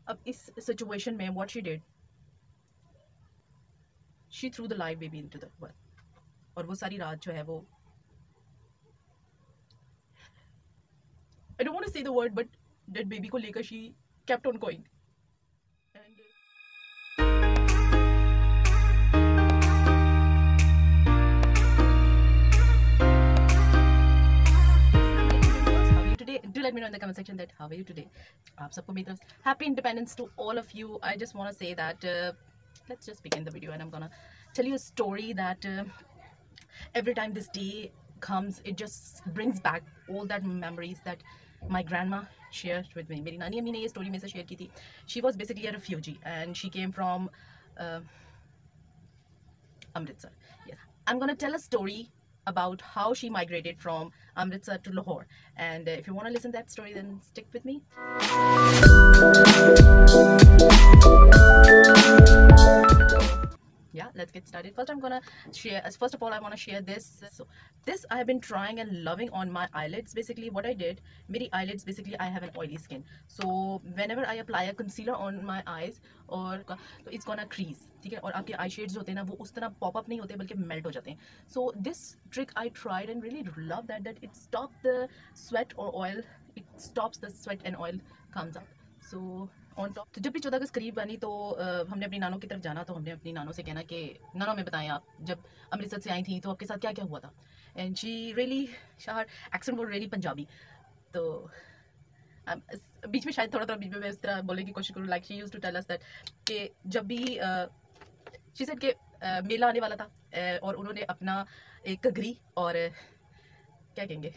अब इस सिचुएशन में what she did, she threw the live baby into the well, और वो सारी रात जो है वो, I don't want to say the word, but dead baby को लेकर she kept on going. Do let me know in the comment section that how are you today. आप सबको मेरी तरफ happy independence to all of you. I just want to say that let's just begin the video, and I'm gonna tell you a story that every time this day comes, it just brings back all that memories that my grandma shared with me. मेरी नानी अम्मी ने ये story मेरे से share की थी. She was basically a refugee and she came from Amritsar. Yes, I'm gonna tell a story about how she migrated from Amritsar to Lahore, and if you want to listen to that story, then stick with me. Yeah, let's get started. First I'm gonna share, first of all I want to share this. So this I have been trying and loving on my eyelids. Basically what I did, मेरी eyelids, basically I have an oily skin, so whenever I apply a concealer on my eyes और तो it's gonna crease, ठीक है, और आपके आई shades होते हैं ना वो उस तरह पॉप अप नहीं होते बल्कि मेल्ट हो जाते हैं. So this trick I tried and really love that it stop the sweat or oil, it stops the sweat and oil comes out. So on top, तो जब भी 14 अगस्त करीब बनी तो हमने अपनी नानों की तरफ जाना, तो हमने अपनी नानों से कहना कि नानों में बताएं आप जब अमृतसर से आई थी तो आपके साथ क्या क्या हुआ था. एंड शी रियली, शार एक्सेंट वो रियली पंजाबी, तो बीच में शायद थोड़ा थोड़ा बीच में मैं इस तरह बोलने की कोशिश करूँ, like she used to tell us that कि जब भी शी सेड के मेला आने वाला था और उन्होंने अपना एक घघरी और क्या कहेंगे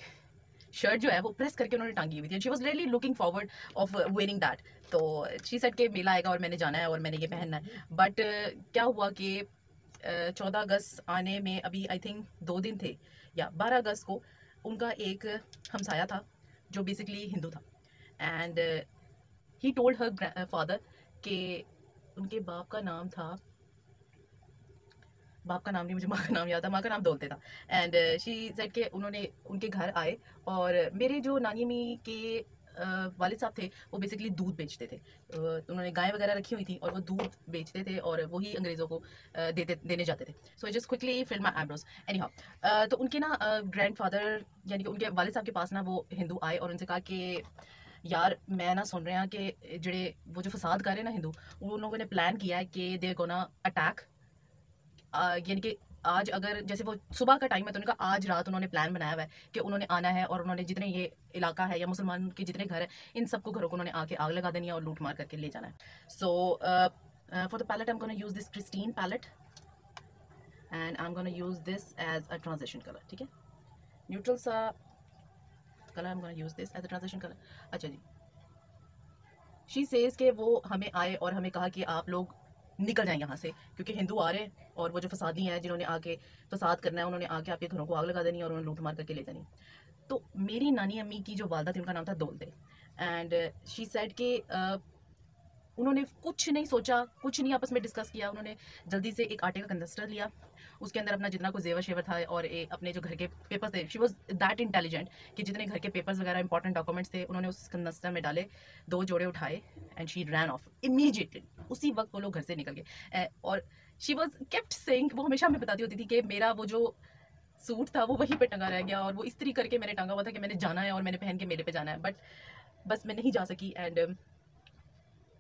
शर्ट जो है वो प्रेस करके उन्होंने टांगी हुई थी. She was really looking forward of wearing that. तो शी सेड के मेला आएगा और मैंने जाना है और मैंने ये पहनना है. बट क्या हुआ कि 14 अगस्त आने में अभी आई थिंक 2 दिन थे, या 12 अगस्त को उनका एक हमसाया था जो बेसिकली हिंदू था, and he told her father कि उनके बाप का नाम था, बाप का नाम नहीं, मुझे माँ का नाम याद था, माँ का नाम दौलते था. एंड शी सेड के उन्होंने उनके घर आए और मेरे जो नानी अम्मी के वालिद साहब थे वो बेसिकली दूध बेचते थे. तो उन्होंने गाय वगैरह रखी हुई थी और वो दूध बेचते थे और वही अंग्रेज़ों को देने जाते थे. So just quickly fill my eyebrows anyhow. तो उनके ना ग्रैंड फादर यानी कि उनके वालिद साहब के पास ना वो हिंदू आए और उनसे कहा कि यार मैं ना सुन रहे हैं कि जड़े वो जो फसाद कर रहे हैं ना हिंदू, उन लोगों ने प्लान किया है कि दे गोना अटैक, यानी कि आज अगर जैसे वो सुबह का टाइम है तो उनका आज रात उन्होंने प्लान बनाया हुआ है कि उन्होंने आना है और उन्होंने जितने ये इलाका है या मुसलमान के जितने घर हैं इन सबको घरों को उन्होंने आके आग लगा देनी है और लूट मार करके ले जाना है. So for the palette I am gonna use this Christine palette and I am gonna use this as a transition colour. ठीक है, न्यूट्रल सा colour, I am gonna use this as a transition colour. अच्छा जी, she says के वो हमें आए और हमें कहा कि आप लोग निकल जाएं यहाँ से क्योंकि हिंदू आ रहे हैं और वो जो फसादी हैं जिन्होंने आके फसाद करना है उन्होंने आके आपके घरों को आग लगा देनी है और उन्होंने लूट मार करके ले जानी. तो मेरी नानी अम्मी की जो वालदा थी उनका नाम था दौलते, एंड शी सेड के उन्होंने कुछ नहीं सोचा, कुछ नहीं आपस में डिस्कस किया. उन्होंने जल्दी से एक आटे का कंदस्टर लिया, उसके अंदर अपना जितना कोई जेवर शेवर था और अपने जो घर के पेपर्स थे, शी वॉज दैट इंटेलिजेंट कि जितने घर के पेपर्स वगैरह इंपॉर्टेंट डॉक्यूमेंट्स थे उन्होंने उस कंदस्टर में डाले, 2 जोड़े उठाए and she ran off immediately. उसी वक्त वो लोग घर से निकल गए. और शी वॉज केप्ट सेइंग, वो हमेशा हमें बताती होती थी कि मेरा वो जो सूट था वो वहीं पे टंगा रह गया और वो इस्त्री करके मैंने टांगा हुआ था कि मैंने जाना है और मैंने पहन के मेले पे जाना है, बट बस मैं नहीं जा सकी. एंड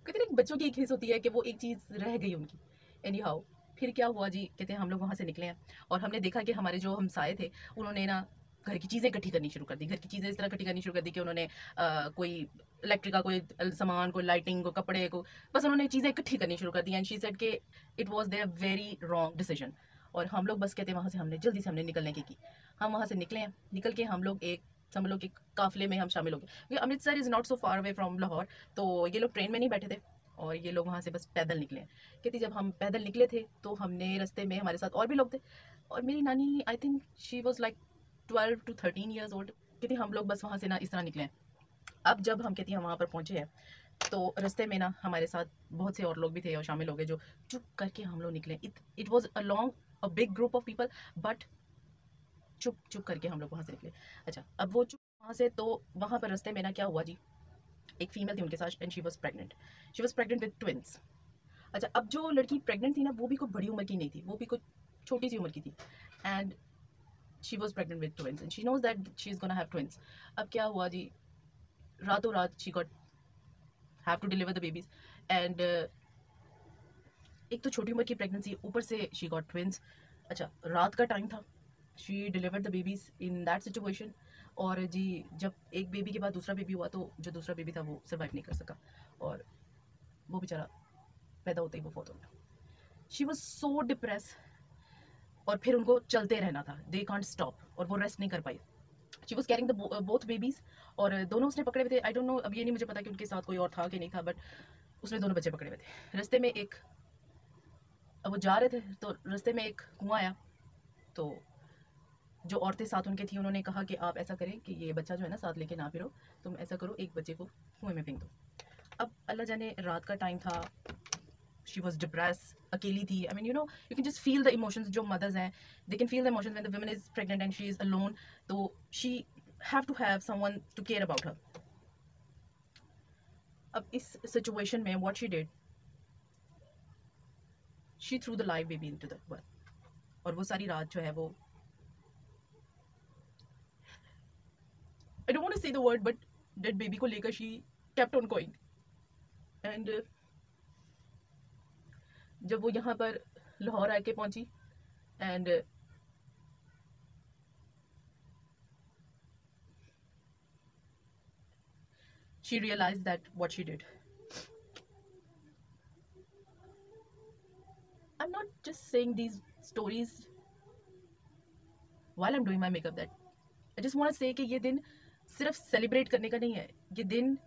कहते हैं बच्चों की एक हिस्स होती है कि वो एक चीज़ रह गई उनकी. एनी हाउ, फिर क्या हुआ जी, कहते हैं हम लोग वहाँ से निकले हैं और हमने देखा कि हमारे जो हमसाए थे उन्होंने ना घर की चीज़ें इकट्ठी करनी शुरू कर दी. घर की चीज़ें इस तरह इकट्ठी करनी शुरू कर दी कि उन्होंने कोई इलेक्ट्रिक का कोई सामान, कोई लाइटिंग, कोई कपड़े को, बस उन्होंने चीज़ें इकट्ठी करनी शुरू कर दी. एंड शी सेड के it was their very wrong decision. और हम लोग बस कहते हैं वहाँ से हमने जल्दी से हमने निकलने की. हम वहाँ से निकले हैं, निकल के हम लोग एक समझ लो कि काफिले में हम शामिल हो गए क्योंकि Amritsar is not so far away from Lahore. तो ये लोग ट्रेन में नहीं बैठे थे और ये लोग वहाँ से बस पैदल निकले. कहती जब हम पैदल निकले थे तो हमने रास्ते में हमारे साथ और भी लोग थे और मेरी नानी I think she was like 12 to 13 years old. कहती हम लोग बस वहाँ से ना इस तरह निकले. अब जब हम कहती हैं वहाँ पर पहुँचे हैं तो रास्ते में ना हमारे साथ बहुत से और लोग भी थे और शामिल हो गए जो चुप करके हम लोग निकले. It was a long a big group of people, but चुप चुप करके हम लोग वहाँ से निकले. अच्छा, अब वो चुप वहाँ से, तो वहाँ पर रास्ते में ना क्या हुआ जी, एक फीमेल थी उनके साथ and she was pregnant with twins. अच्छा, अब जो लड़की प्रेग्नेंट थी ना वो भी कोई बड़ी उम्र की नहीं थी, वो भी कोई छोटी सी उम्र की थी and she was pregnant with twins and she knows that she is gonna have twins. अब क्या हुआ जी, रातों रात she got have to deliver the babies and एक तो छोटी उम्र की प्रेगनेंसी, ऊपर से शी गॉट ट्विंस। अच्छा, रात का टाइम था, she delivered the babies in that situation. और जी जब एक बेबी के बाद दूसरा बेबी हुआ तो जो दूसरा बेबी था वो सर्वाइव नहीं कर सका और वो बेचारा पैदा होते ही वो फौत हो गया। शी वॉज सो डिप्रेस और फिर उनको चलते रहना था, दे कांट स्टॉप, और वो रेस्ट नहीं कर पाई। She was carrying the both babies और दोनों उसने पकड़े हुए थे। आई डोंट नो, अब ये नहीं मुझे पता कि उनके साथ कोई और था कि नहीं था, बट उसने दोनों बच्चे पकड़े हुए थे। रास्ते में एक, अब वो जा रहे थे तो रास्ते में एक कुआं आया, तो जो औरतें साथ उनके थी उन्होंने कहा कि आप ऐसा करें कि ये बच्चा जो है ना साथ लेके ना फिरो, तुम ऐसा करो एक बच्चे को कुएं में फेंक दो। अब अल्लाह जाने रात का टाइम था, शी वॉज डिप्रेस, अकेली थी। I mean you know you can just feel the emotions, जो मदर्स हैं they can feel the emotions when the woman is pregnant and she is alone, तो she have to have someone to care about her. अब इस situation में what she did, she threw the live baby into the well, और वो सारी रात जो है वो, I don't want to say the word but dead baby को लेकर she kept on going and जब वो यहाँ पर लाहौर आके पहुंची and she realized that what she did. I'm not just saying these stories while I'm doing my makeup, that I just want to say कि ये दिन सिर्फ सेलिब्रेट करने का नहीं है, ये दिन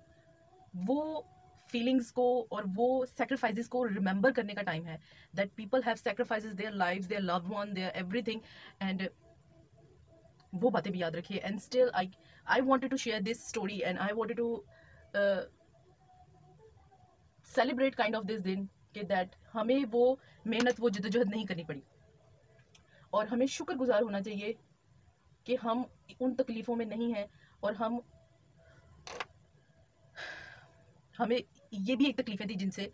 वो फीलिंग्स को और वो सेक्रीफाइसेस को रिमेंबर करने का टाइम है, that people have sacrifices their lives, their loved one, their everything, and वो बातें भी याद रखिए। And still I wanted to share this story and I wanted to celebrate kind of this दिन कि दैट हमें वो मेहनत, वो जद्दोजहद नहीं करनी पड़ी, और हमें शुक्रगुजार होना चाहिए कि हम उन तकलीफ़ों में नहीं हैं, और हमें ये भी एक तकलीफ़ें थी जिनसे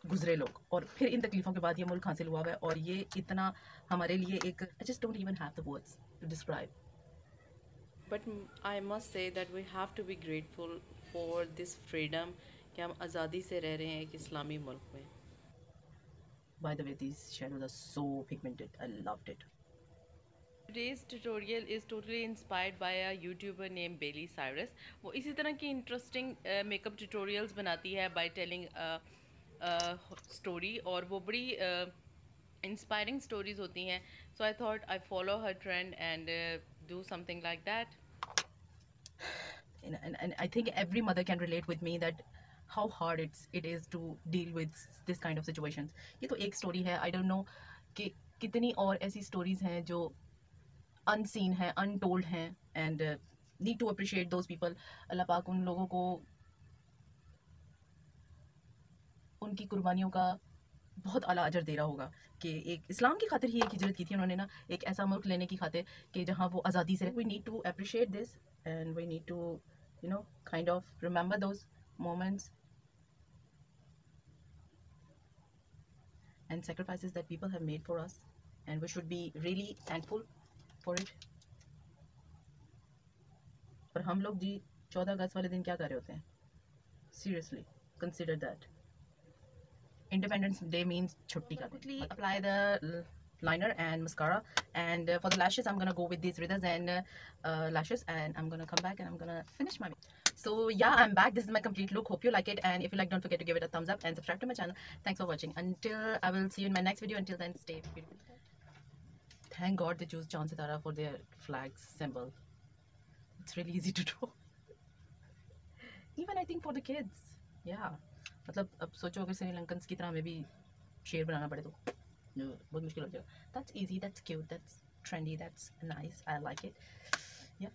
गुजरे लोग, और फिर इन तकलीफ़ों के बाद ये मुल्क हासिल हुआ है, और ये इतना हमारे लिए एक, I just don't even have the words to describe. But I must say that we have to be grateful for this freedom कि हम आज़ादी से रह रहे हैं एक इस्लामी मुल्क में। By the way, these shadows are so pigmented, I loved it. Today's tutorial is totally inspired by a YouTuber named Bailey Cyrus. वो इसी तरह की इंटरेस्टिंग मेकअप ट्यूटोरियल्स बनाती है by telling a story, और वो बड़ी इंस्पायरिंग स्टोरीज होती हैं। So I thought I follow her trend and do something like that. And I think every mother can relate with me that how hard it is to deal with this kind of situations. ये तो एक story है, I don't know कि कितनी और ऐसी stories हैं जो अनसीन हैं, अनटोल्ड हैं, and need to appreciate those people. Allah पाक उन लोगों को उनकी कुर्बानियों का बहुत आला अजर दे रहा होगा कि एक इस्लाम की खातिर ही एक हिजरत की थी उन्होंने ना, एक ऐसा मुल्क लेने की खातिर कि जहाँ वो आज़ादी से, we need to appreciate this and we need to you know kind of remember those moments and sacrifices that people have made for us, and we should be really thankful for it. और हम लोग जी 14 अगस्त वाले दिन क्या कर रहे होते हैं? Seriously, consider that. Independence Day means छुट्टी का दिन. Quickly apply the liner and mascara, and for the lashes I'm gonna go with these Ritas and lashes, and I'm gonna come back and I'm gonna finish my makeup. So yeah, I'm back. This is my complete look. Hope you like it, and if you like, don't forget to give it a thumbs up and subscribe to my channel. Thanks for watching. Until I will see you in my next video. Until then, stay beautiful. Thank God they choose Chand Sitara for their flag symbol. It's really easy to draw. Even I think for the kids. Yeah. मतलब अब सोचो अगर श्रीलंकन्स की तरह हमें भी शेर बनाना पड़े तो बहुत मुश्किल हो जाएगा. That's easy, that's cute, that's trendy, that's nice, I like it. Yeah.